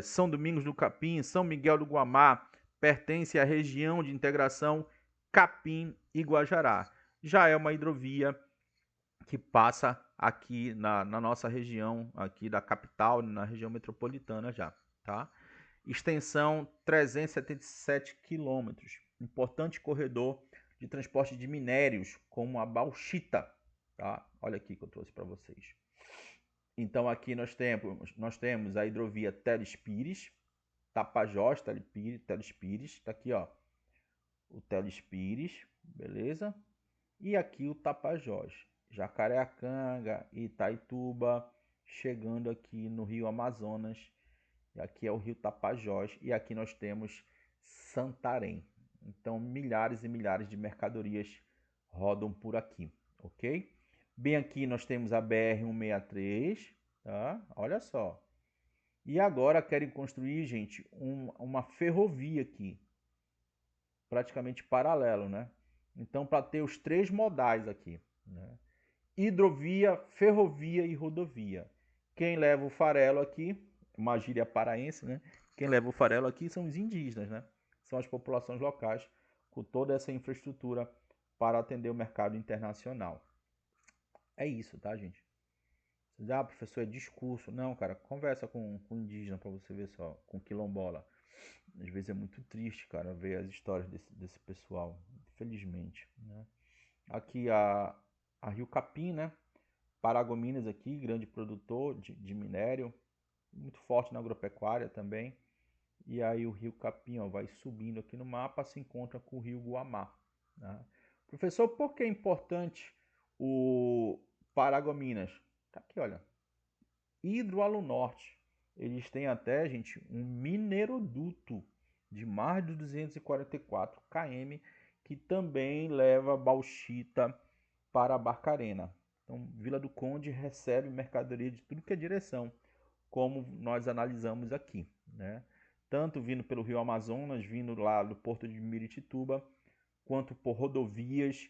São Domingos do Capim, São Miguel do Guamá, pertence à região de integração Capim e Guajará. Já é uma hidrovia que passa aqui na nossa região, aqui da capital, na região metropolitana já, tá? Extensão 377 quilômetros. Importante corredor de transporte de minérios, como a bauxita, tá? Olha aqui que eu trouxe para vocês. Então aqui nós temos a hidrovia Teles Pires, Tapajós, Teles Pires, tá aqui, ó, o Teles Pires, beleza? E aqui o Tapajós, Jacareacanga, Itaituba, chegando aqui no Rio Amazonas. E aqui é o Rio Tapajós e aqui nós temos Santarém. Então milhares e milhares de mercadorias rodam por aqui, ok? Bem aqui nós temos a BR-163, tá? Olha só. E agora querem construir, gente, uma ferrovia aqui, praticamente paralelo, né? Então, para ter os três modais aqui, né? Hidrovia, ferrovia e rodovia. Quem leva o farelo aqui, uma gíria paraense, né? Quem leva o farelo aqui são os indígenas, né? São as populações locais com toda essa infraestrutura para atender o mercado internacional. É isso, tá, gente? Ah, professor, é discurso. Não, cara, conversa com indígena para você ver só, com quilombola. Às vezes é muito triste, cara, ver as histórias desse pessoal, infelizmente, né? Aqui a Rio Capim, né? Paragominas aqui, grande produtor de minério, muito forte na agropecuária também. E aí o Rio Capim, ó, vai subindo aqui no mapa, se encontra com o Rio Guamá, né? Professor, por que é importante o Paragominas? Tá aqui, olha. Hidroalunorte. Eles têm até, gente, um mineroduto de mais de 244 km que também leva bauxita para Barcarena. Então, Vila do Conde recebe mercadoria de tudo que é direção. como nós analisamos aqui, né? Tanto vindo pelo Rio Amazonas, vindo lá do Porto de Miritituba, quanto por rodovias,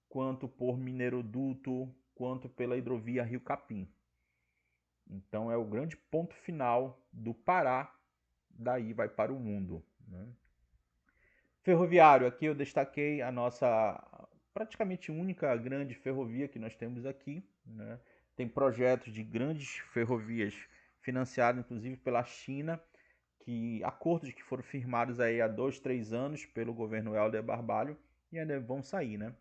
quanto por mineroduto, quanto pela hidrovia Rio Capim. Então é o grande ponto final do Pará, daí vai para o mundo, né? Ferroviário, aqui eu destaquei a nossa praticamente única grande ferrovia que nós temos aqui, né? Tem projetos de grandes ferrovias financiados inclusive pela China, que acordos que foram firmados aí há 2, 3 anos pelo governo Helder Barbalho e ainda vão sair, né?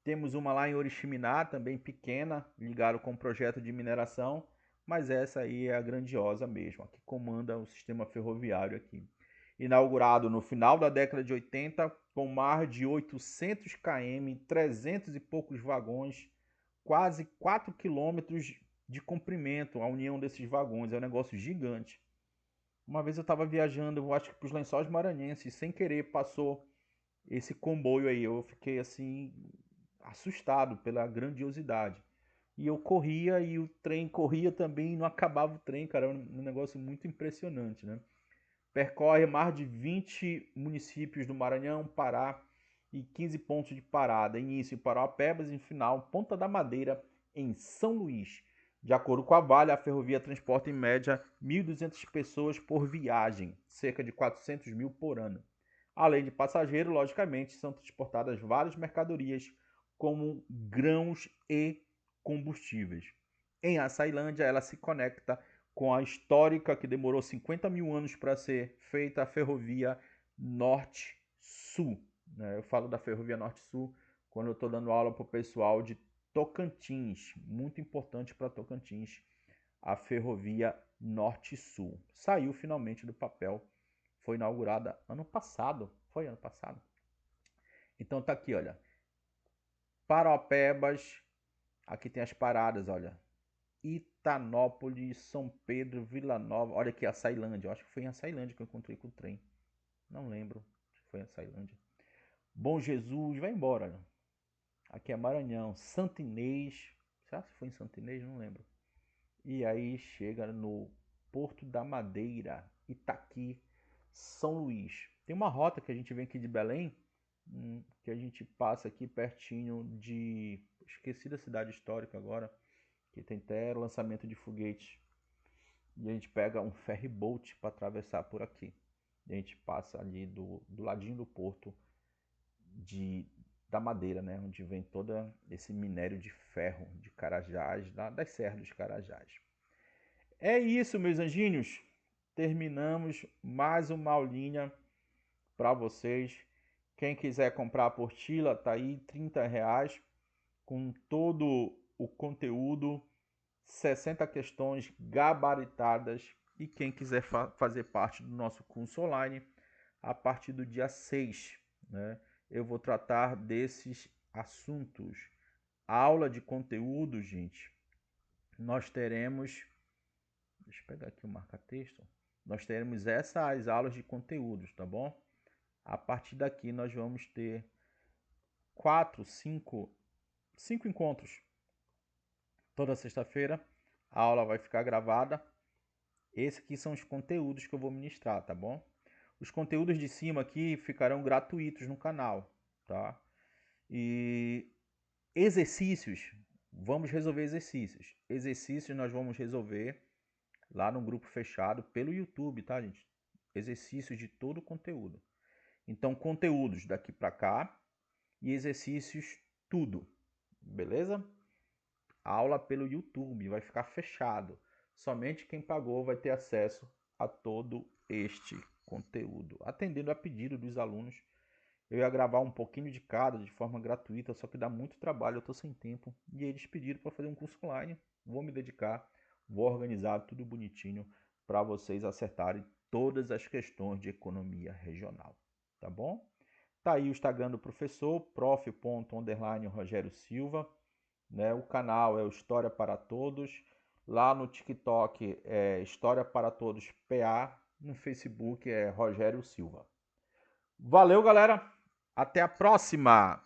Temos uma lá em Oriximiná, também pequena, ligado com um projeto de mineração, mas essa aí é a grandiosa mesmo, a que comanda o sistema ferroviário aqui. Inaugurado no final da década de 80, com mais de 800 km, 300 e poucos vagões, quase 4 quilômetros de comprimento a união desses vagões, é um negócio gigante. Uma vez eu estava viajando, eu acho que para os Lençóis Maranhenses, sem querer passou esse comboio aí, eu fiquei assim assustado pela grandiosidade. E eu corria e o trem corria também e não acabava o trem, cara, é um negócio muito impressionante, né? Percorre mais de 20 municípios do Maranhão, Pará e 15 pontos de parada. Início em Parauapebas e final Ponta da Madeira, em São Luís. De acordo com a Vale, a ferrovia transporta em média 1.200 pessoas por viagem, cerca de 400 mil por ano. Além de passageiro, logicamente, são transportadas várias mercadorias, como grãos e combustíveis. Em Açailândia, ela se conecta com a histórica, que demorou 50 mil anos para ser feita, a ferrovia Norte-Sul. Eu falo da ferrovia Norte-Sul quando eu estou dando aula para o pessoal de Tocantins, muito importante para Tocantins, a ferrovia Norte-Sul. Saiu finalmente do papel, foi inaugurada ano passado, foi ano passado. Então tá aqui, olha, Parauapebas, aqui tem as paradas, olha, Itanópolis, São Pedro, Vila Nova, olha aqui a Açailândia, eu acho que foi em Açailândia que eu encontrei com o trem, não lembro se foi em Açailândia. Bom Jesus, vai embora, olha. Aqui é Maranhão, Santo Inês, será que foi em Santo Inês? Não lembro. E aí chega no Porto da Madeira, Itaqui, São Luís. Tem uma rota que a gente vem aqui de Belém, que a gente passa aqui pertinho de... esqueci da cidade histórica agora, que tem até lançamento de foguetes. E a gente pega um ferry boat para atravessar por aqui. E a gente passa ali do ladinho do porto da Madeira, né? Onde vem todo esse minério de ferro de Carajás, das serras dos Carajás. É isso, meus anjinhos. Terminamos mais uma aulinha para vocês. Quem quiser comprar a apostila, tá aí R$30 com todo o conteúdo, 60 questões gabaritadas. E quem quiser fazer parte do nosso curso online, a partir do dia 6, né, eu vou tratar desses assuntos. Aula de conteúdo, gente, nós teremos... Deixa eu pegar aqui o marca-texto. Nós teremos essas aulas de conteúdos, tá bom? A partir daqui nós vamos ter 5 encontros. Toda sexta-feira a aula vai ficar gravada. Esses aqui são os conteúdos que eu vou ministrar, tá bom? Os conteúdos de cima aqui ficarão gratuitos no canal, tá? E exercícios, vamos resolver exercícios. Exercícios nós vamos resolver lá no grupo fechado pelo YouTube, tá, gente? Exercícios de todo o conteúdo. Então, conteúdos daqui para cá e exercícios tudo, beleza? Aula pelo YouTube, vai ficar fechado. Somente quem pagou vai ter acesso a todo este conteúdo. Atendendo a pedido dos alunos, eu ia gravar um pouquinho de cada, de forma gratuita, só que dá muito trabalho, eu estou sem tempo. E eles pediram para fazer um curso online, vou me dedicar, vou organizar tudo bonitinho para vocês acertarem todas as questões de economia regional, tá bom? Tá aí o Instagram do professor, prof._Rogério Silva, né? O canal é o História para Todos, lá no TikTok é História para Todos PA, no Facebook é Rogério Silva. Valeu, galera! Até a próxima!